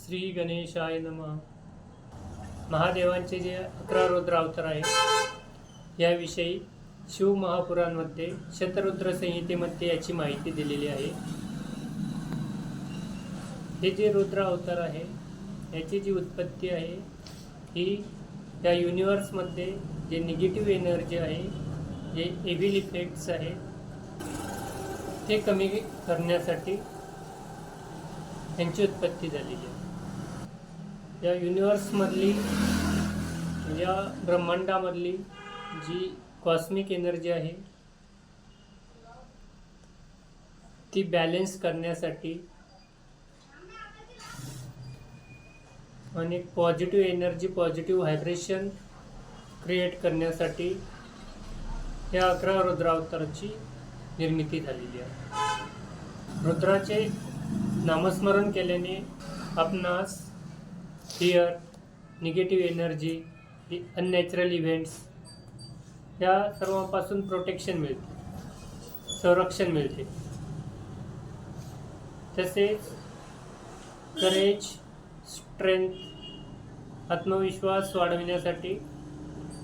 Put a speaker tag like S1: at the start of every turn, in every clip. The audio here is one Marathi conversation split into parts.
S1: श्री गणेशाय नमः. महादेवांचे जे 11 रुद्र अवतार आहेत याविषयी शिवमहापुराणमध्ये शतरुद्र संहितेमध्ये याची माहिती दिलेली आहे. हे जे रुद्र अवतार आहे याची जी उत्पत्ती आहे ही या युनिवर्समध्ये जे निगेटिव्ह एनर्जी आहे, जे एव्हिल इफेक्ट्स आहेत ते कमी करण्यासाठी यांची उत्पत्ती झालेली आहे. या युनिवर्समधली या ब्रह्मांडामधली जी कॉस्मिक एनर्जी आहे ती बॅलेन्स करण्यासाठी आणि positive energy, positive vibration create करण्यासाठी या 11 रुद्रावताराची निर्मिती झालेली आहे. रुद्राचे नामस्मरण केल्याने आपणास fear, negative energy, unnatural events या सर्वांपासून प्रोटेक्शन मिळते, संरक्षण मिळते. तसेच करेज, स्ट्रेंथ, आत्मविश्वास वाढविण्यासाठी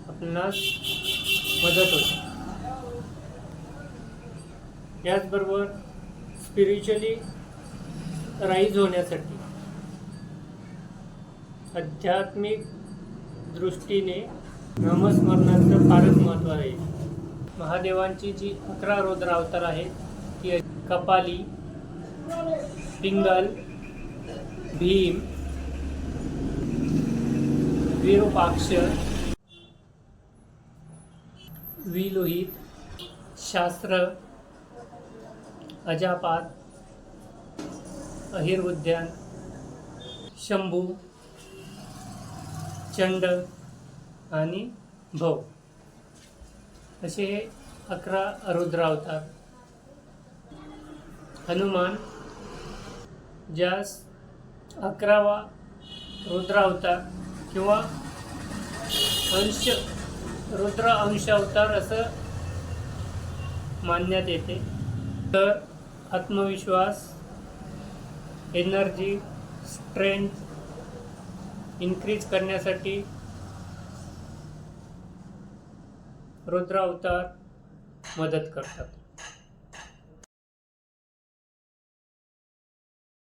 S1: आपणास मदत होते. याचबरोबर स्पिरिच्युअली राईज होण्यासाठी आध्यात्मिक दृष्टीने नामस्मरणाचं फारच महत्त्व आहे. महादेवांची जी 11 रुद्र अवतार आहेत ती कपाली, पिंगल, भीम, विरूपाक्ष, विलोहित, शास्त्र, अजापात, अहिर्बुद्ध्यान, शंभू, चंड आणि भव असे 11 रुद्र अवतार. हनुमान ज्यास 11वा रुद्र अवतार किंवा रुद्र अंश अवतार असं मानण्यात येते. तर आत्मविश्वास, एनर्जी, स्ट्रेंथ इन्क्रीज करण्यासाठी रुद्र अवतार मदत करतात.